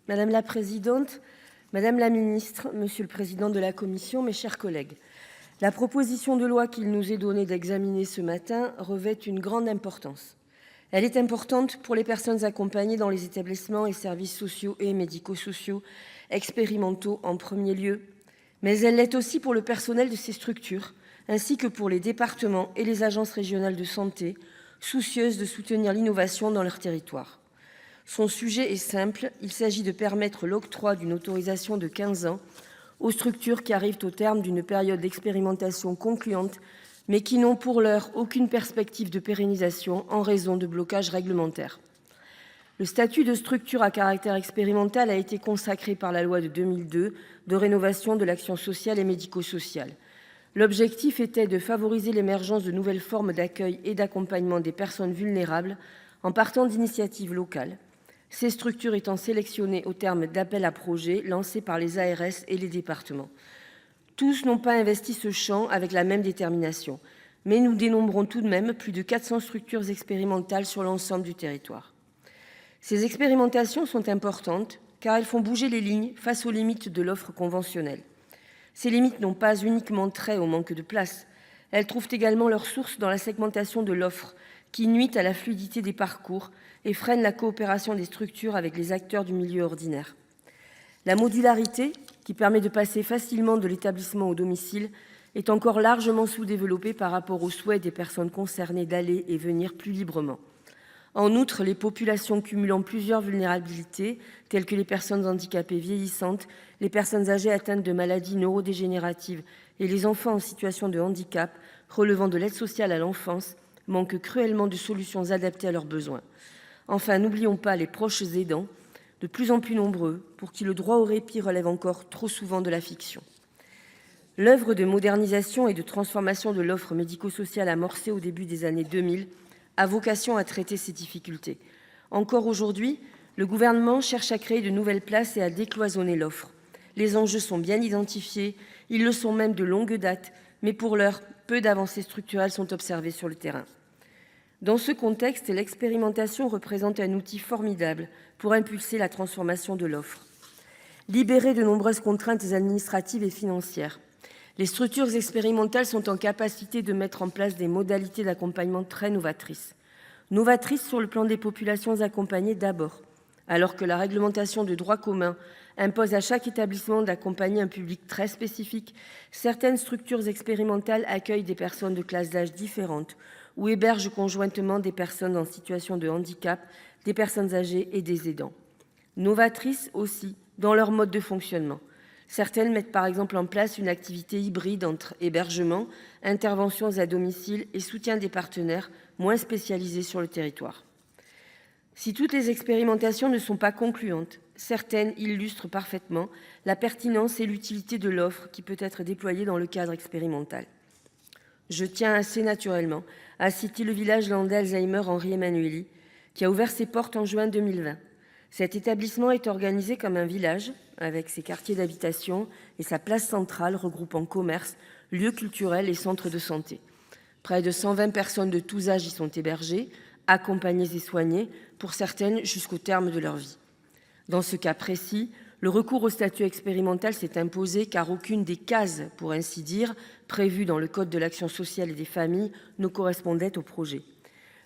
Madame la présidente, madame la ministre, monsieur le président de la commission, mes chers collègues, la proposition de loi qu'il nous est donné d'examiner ce matin revêt une grande importance. Elle est importante pour les personnes accompagnées dans les établissements et services sociaux et médico-sociaux expérimentaux en premier lieu, mais elle l'est aussi pour le personnel de ces structures, ainsi que pour les départements et les agences régionales de santé, soucieuses de soutenir l'innovation dans leur territoire. Son sujet est simple, il s'agit de permettre l'octroi d'une autorisation de 15 ans aux structures qui arrivent au terme d'une période d'expérimentation concluante, mais qui n'ont pour l'heure aucune perspective de pérennisation en raison de blocages réglementaires. Le statut de structure à caractère expérimental a été consacré par la loi de 2002 de rénovation de l'action sociale et médico-sociale. L'objectif était de favoriser l'émergence de nouvelles formes d'accueil et d'accompagnement des personnes vulnérables en partant d'initiatives locales, ces structures étant sélectionnées au terme d'appels à projets lancés par les ARS et les départements. Tous n'ont pas investi ce champ avec la même détermination, mais nous dénombrons tout de même plus de 400 structures expérimentales sur l'ensemble du territoire. Ces expérimentations sont importantes car elles font bouger les lignes face aux limites de l'offre conventionnelle. Ces limites n'ont pas uniquement trait au manque de place, elles trouvent également leur source dans la segmentation de l'offre qui nuit à la fluidité des parcours et freine la coopération des structures avec les acteurs du milieu ordinaire. La modularité, qui permet de passer facilement de l'établissement au domicile, est encore largement sous-développée par rapport aux souhaits des personnes concernées d'aller et venir plus librement. En outre, les populations cumulant plusieurs vulnérabilités, telles que les personnes handicapées vieillissantes, les personnes âgées atteintes de maladies neurodégénératives et les enfants en situation de handicap relevant de l'aide sociale à l'enfance, manquent cruellement de solutions adaptées à leurs besoins. Enfin, n'oublions pas les proches aidants, de plus en plus nombreux, pour qui le droit au répit relève encore trop souvent de la fiction. L'œuvre de modernisation et de transformation de l'offre médico-sociale amorcée au début des années 2000 a vocation à traiter ces difficultés. Encore aujourd'hui, le gouvernement cherche à créer de nouvelles places et à décloisonner l'offre. Les enjeux sont bien identifiés, ils le sont même de longue date, mais pour l'heure, peu d'avancées structurelles sont observées sur le terrain. Dans ce contexte, l'expérimentation représente un outil formidable pour impulser la transformation de l'offre. Libérées de nombreuses contraintes administratives et financières, les structures expérimentales sont en capacité de mettre en place des modalités d'accompagnement très novatrices. Novatrices sur le plan des populations accompagnées d'abord, alors que la réglementation de droit commun impose à chaque établissement d'accompagner un public très spécifique, certaines structures expérimentales accueillent des personnes de classes d'âge différentes ou hébergent conjointement des personnes en situation de handicap, des personnes âgées et des aidants. Novatrices aussi dans leur mode de fonctionnement. Certaines mettent par exemple en place une activité hybride entre hébergement, interventions à domicile et soutien des partenaires moins spécialisés sur le territoire. Si toutes les expérimentations ne sont pas concluantes, certaines illustrent parfaitement la pertinence et l'utilité de l'offre qui peut être déployée dans le cadre expérimental. Je tiens assez naturellement à citer le village landais Alzheimer Henri Emmanuelli, qui a ouvert ses portes en juin 2020. Cet établissement est organisé comme un village, avec ses quartiers d'habitation et sa place centrale regroupant commerces, lieux culturels et centres de santé. Près de 120 personnes de tous âges y sont hébergées, accompagnées et soignées, pour certaines jusqu'au terme de leur vie. Dans ce cas précis, le recours au statut expérimental s'est imposé car aucune des cases, pour ainsi dire, prévues dans le Code de l'action sociale et des familles ne correspondait au projet.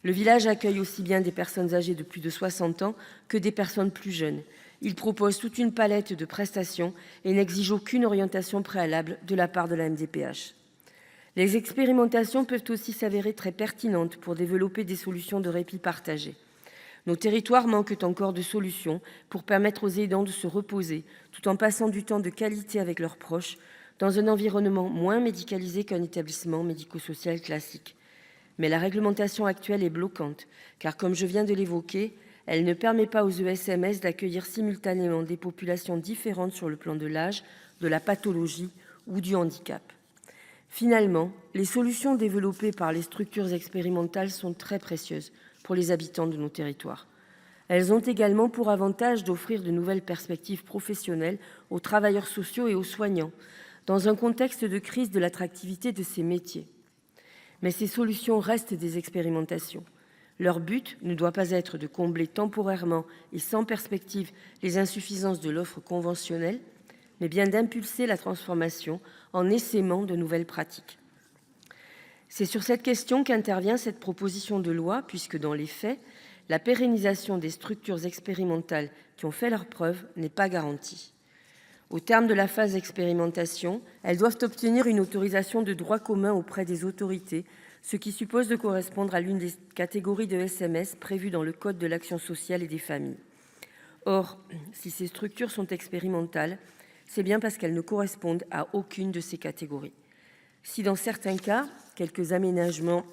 Le village accueille aussi bien des personnes âgées de plus de 60 ans que des personnes plus jeunes. Il propose toute une palette de prestations et n'exige aucune orientation préalable de la part de la MDPH. Les expérimentations peuvent aussi s'avérer très pertinentes pour développer des solutions de répit partagé. Nos territoires manquent encore de solutions pour permettre aux aidants de se reposer tout en passant du temps de qualité avec leurs proches dans un environnement moins médicalisé qu'un établissement médico-social classique. Mais la réglementation actuelle est bloquante, car comme je viens de l'évoquer, elle ne permet pas aux ESMS d'accueillir simultanément des populations différentes sur le plan de l'âge, de la pathologie ou du handicap. Finalement, les solutions développées par les structures expérimentales sont très précieuses pour les habitants de nos territoires. Elles ont également pour avantage d'offrir de nouvelles perspectives professionnelles aux travailleurs sociaux et aux soignants, dans un contexte de crise de l'attractivité de ces métiers. Mais ces solutions restent des expérimentations. Leur but ne doit pas être de combler temporairement et sans perspective les insuffisances de l'offre conventionnelle, mais bien d'impulser la transformation en essaimant de nouvelles pratiques. C'est sur cette question qu'intervient cette proposition de loi, puisque dans les faits, la pérennisation des structures expérimentales qui ont fait leurs preuves n'est pas garantie. Au terme de la phase d'expérimentation, elles doivent obtenir une autorisation de droit commun auprès des autorités, ce qui suppose de correspondre à l'une des catégories de SMS prévues dans le Code de l'action sociale et des familles. Or, si ces structures sont expérimentales, c'est bien parce qu'elles ne correspondent à aucune de ces catégories. Si dans certains cas, quelques aménagements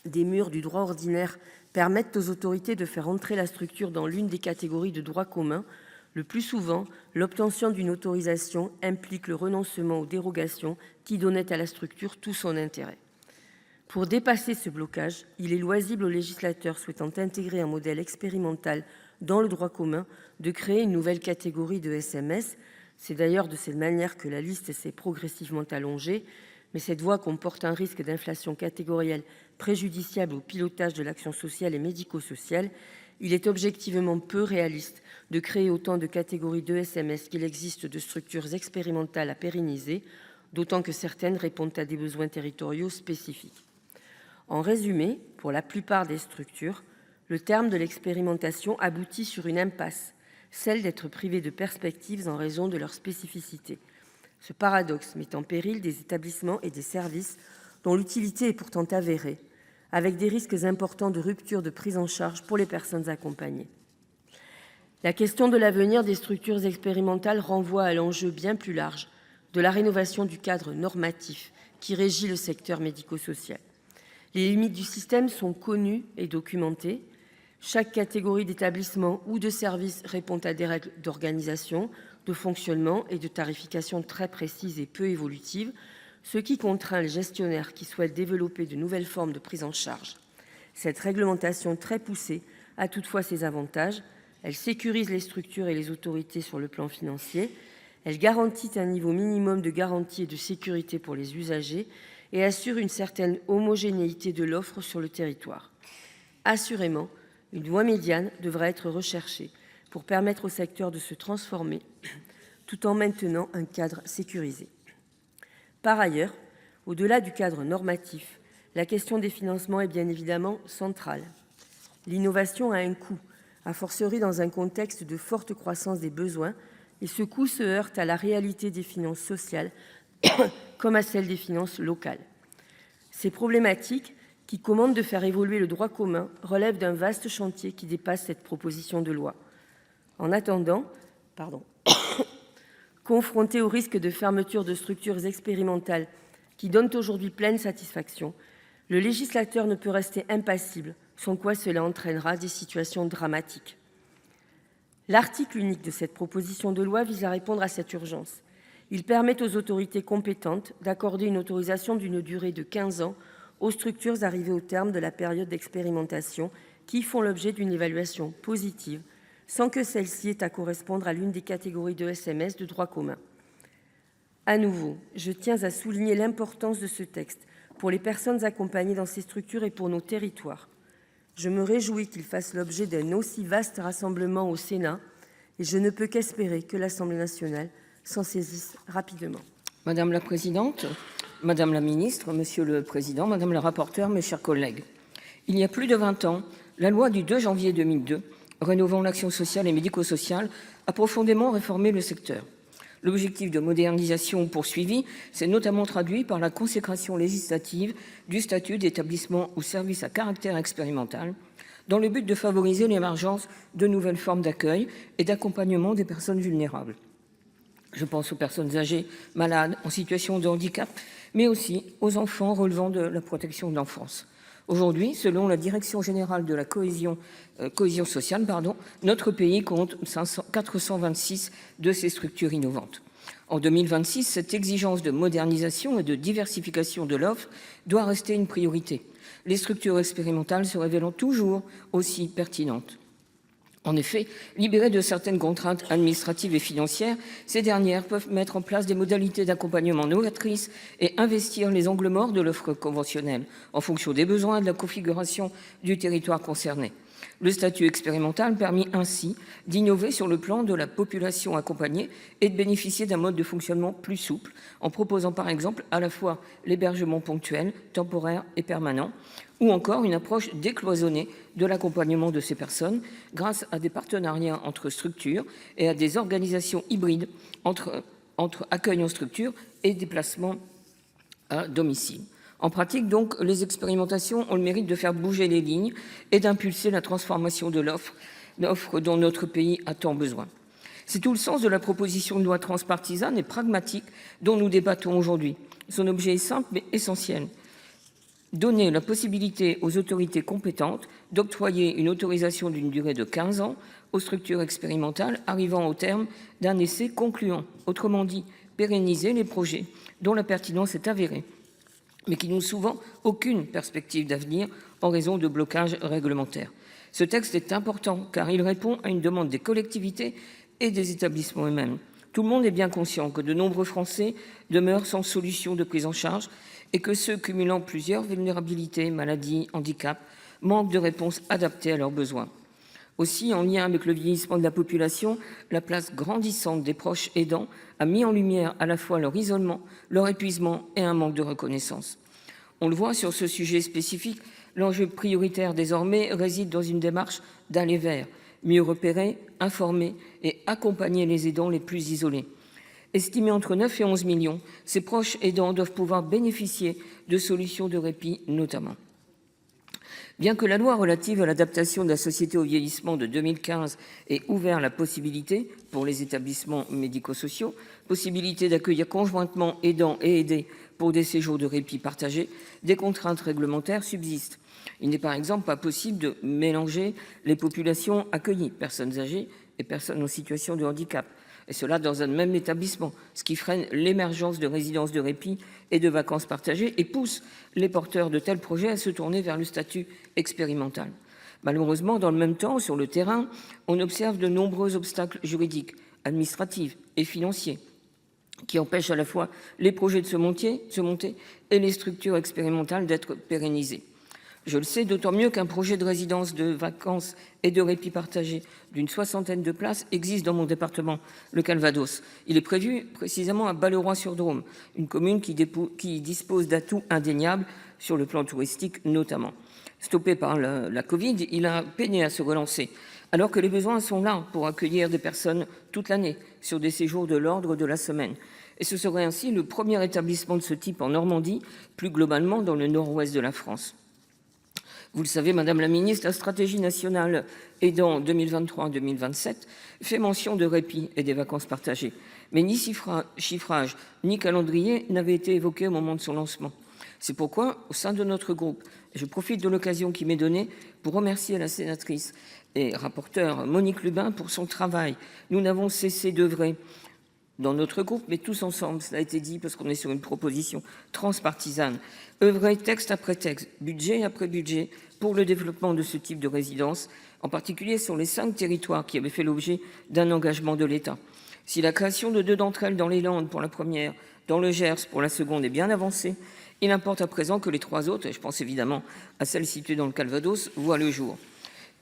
des murs du droit ordinaire permettent aux autorités de faire entrer la structure dans l'une des catégories de droit commun, le plus souvent, l'obtention d'une autorisation implique le renoncement aux dérogations qui donnaient à la structure tout son intérêt. Pour dépasser ce blocage, il est loisible aux législateurs souhaitant intégrer un modèle expérimental dans le droit commun de créer une nouvelle catégorie de SMS. C'est d'ailleurs de cette manière que la liste s'est progressivement allongée, mais cette voie comporte un risque d'inflation catégorielle préjudiciable au pilotage de l'action sociale et médico-sociale. Il est objectivement peu réaliste de créer autant de catégories de SMS qu'il existe de structures expérimentales à pérenniser, d'autant que certaines répondent à des besoins territoriaux spécifiques. En résumé, pour la plupart des structures, le terme de l'expérimentation aboutit sur une impasse, celle d'être privées de perspectives en raison de leur spécificité. Ce paradoxe met en péril des établissements et des services dont l'utilité est pourtant avérée, avec des risques importants de rupture de prise en charge pour les personnes accompagnées. La question de l'avenir des structures expérimentales renvoie à l'enjeu bien plus large de la rénovation du cadre normatif qui régit le secteur médico-social. Les limites du système sont connues et documentées. Chaque catégorie d'établissement ou de service répond à des règles d'organisation, de fonctionnement et de tarification très précises et peu évolutives, ce qui contraint les gestionnaires qui souhaitent développer de nouvelles formes de prise en charge. Cette réglementation très poussée a toutefois ses avantages. Elle sécurise les structures et les autorités sur le plan financier. Elle garantit un niveau minimum de garantie et de sécurité pour les usagers et assure une certaine homogénéité de l'offre sur le territoire. Assurément, une voie médiane devra être recherchée pour permettre au secteur de se transformer tout en maintenant un cadre sécurisé. Par ailleurs, au-delà du cadre normatif, la question des financements est bien évidemment centrale. L'innovation a un coût, a fortiori dans un contexte de forte croissance des besoins, et ce coût se heurte à la réalité des finances sociales comme à celle des finances locales. Ces problématiques, qui commandent de faire évoluer le droit commun, relèvent d'un vaste chantier qui dépasse cette proposition de loi. En attendant, confronté au risque de fermeture de structures expérimentales qui donnent aujourd'hui pleine satisfaction, le législateur ne peut rester impassible, sans quoi cela entraînera des situations dramatiques. L'article unique de cette proposition de loi vise à répondre à cette urgence. Il permet aux autorités compétentes d'accorder une autorisation d'une durée de 15 ans aux structures arrivées au terme de la période d'expérimentation qui font l'objet d'une évaluation positive, sans que celle-ci ait à correspondre à l'une des catégories de SMS de droit commun. À nouveau, je tiens à souligner l'importance de ce texte pour les personnes accompagnées dans ces structures et pour nos territoires. Je me réjouis qu'il fasse l'objet d'un aussi vaste rassemblement au Sénat et je ne peux qu'espérer que l'Assemblée nationale s'en saisisse rapidement. Madame la Présidente, Madame la Ministre, Monsieur le Président, Madame la Rapporteure, mes chers collègues, il y a plus de 20 ans, la loi du 2 janvier 2002, rénovant l'action sociale et médico-sociale, a profondément réformé le secteur. L'objectif de modernisation poursuivi s'est notamment traduit par la consécration législative du statut d'établissement ou service à caractère expérimental, dans le but de favoriser l'émergence de nouvelles formes d'accueil et d'accompagnement des personnes vulnérables. Je pense aux personnes âgées, malades, en situation de handicap, mais aussi aux enfants relevant de la protection de l'enfance. Aujourd'hui, selon la Direction générale de la cohésion sociale, notre pays compte 426 de ces structures innovantes. En 2026, cette exigence de modernisation et de diversification de l'offre doit rester une priorité, les structures expérimentales se révélant toujours aussi pertinentes. En effet, libérées de certaines contraintes administratives et financières, ces dernières peuvent mettre en place des modalités d'accompagnement novatrices et investir les angles morts de l'offre conventionnelle en fonction des besoins et de la configuration du territoire concerné. Le statut expérimental permet ainsi d'innover sur le plan de la population accompagnée et de bénéficier d'un mode de fonctionnement plus souple, en proposant par exemple à la fois l'hébergement ponctuel, temporaire et permanent, ou encore une approche décloisonnée de l'accompagnement de ces personnes grâce à des partenariats entre structures et à des organisations hybrides entre accueil en structure et déplacement à domicile. En pratique, donc, les expérimentations ont le mérite de faire bouger les lignes et d'impulser la transformation de l'offre dont notre pays a tant besoin. C'est tout le sens de la proposition de loi transpartisane et pragmatique dont nous débattons aujourd'hui. Son objet est simple mais essentiel. Donner la possibilité aux autorités compétentes d'octroyer une autorisation d'une durée de 15 ans aux structures expérimentales arrivant au terme d'un essai concluant. Autrement dit, pérenniser les projets dont la pertinence est avérée, mais qui n'ont souvent aucune perspective d'avenir en raison de blocages réglementaires. Ce texte est important car il répond à une demande des collectivités et des établissements eux-mêmes. Tout le monde est bien conscient que de nombreux Français demeurent sans solution de prise en charge et que ceux cumulant plusieurs vulnérabilités, maladies, handicaps, manquent de réponses adaptées à leurs besoins. Aussi, en lien avec le vieillissement de la population, la place grandissante des proches aidants a mis en lumière à la fois leur isolement, leur épuisement et un manque de reconnaissance. On le voit sur ce sujet spécifique, l'enjeu prioritaire désormais réside dans une démarche d'aller vers, mieux repérer, informer et accompagner les aidants les plus isolés. Estimés entre 9 et 11 millions, ces proches aidants doivent pouvoir bénéficier de solutions de répit notamment. Bien que la loi relative à l'adaptation de la société au vieillissement de 2015 ait ouvert la possibilité, pour les établissements médico-sociaux, possibilité d'accueillir conjointement aidants et aidés pour des séjours de répit partagés, des contraintes réglementaires subsistent. Il n'est par exemple pas possible de mélanger les populations accueillies, personnes âgées et personnes en situation de handicap, et cela dans un même établissement, ce qui freine l'émergence de résidences de répit et de vacances partagées et pousse les porteurs de tels projets à se tourner vers le statut expérimental. Malheureusement, dans le même temps, sur le terrain, on observe de nombreux obstacles juridiques, administratifs et financiers qui empêchent à la fois les projets de se monter et les structures expérimentales d'être pérennisées. Je le sais d'autant mieux qu'un projet de résidence de vacances et de répit partagé d'une 60aine de places existe dans mon département, le Calvados. Il est prévu précisément à Balleroy-sur-Drôme, une commune qui dispose d'atouts indéniables sur le plan touristique notamment. Stoppé par la Covid, il a peiné à se relancer, alors que les besoins sont là pour accueillir des personnes toute l'année sur des séjours de l'ordre de la semaine. Et ce serait ainsi le premier établissement de ce type en Normandie, plus globalement dans le nord-ouest de la France. Vous le savez, Madame la Ministre, la stratégie nationale aidant 2023-2027 fait mention de répit et des vacances partagées. Mais ni chiffrage ni calendrier n'avaient été évoqués au moment de son lancement. C'est pourquoi, au sein de notre groupe, je profite de l'occasion qui m'est donnée pour remercier la sénatrice et rapporteure Monique Lubin pour son travail. Nous n'avons cessé d'œuvrer dans notre groupe, mais tous ensemble, cela a été dit parce qu'on est sur une proposition transpartisane, œuvrer texte après texte, budget après budget, pour le développement de ce type de résidence, en particulier sur les 5 territoires qui avaient fait l'objet d'un engagement de l'État. Si la création de 2 d'entre elles dans les Landes pour la première, dans le Gers pour la seconde est bien avancée, il importe à présent que les 3 autres, et je pense évidemment à celle située dans le Calvados, voient le jour.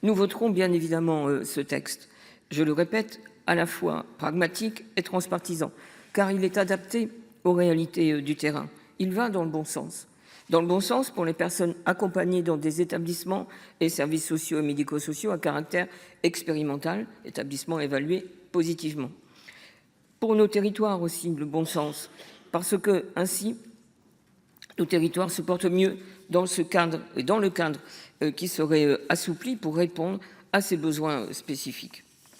Nous voterons bien évidemment ce texte. Je le répète, à la fois pragmatique et transpartisan, car il est adapté aux réalités du terrain. Il va dans le bon sens. Dans le bon sens pour les personnes accompagnées dans des établissements et services sociaux et médico-sociaux à caractère expérimental, établissements évalués positivement. Pour nos territoires aussi, le bon sens, parce que ainsi, nos territoires se portent mieux dans le cadre qui serait assoupli pour répondre à ces besoins spécifiques.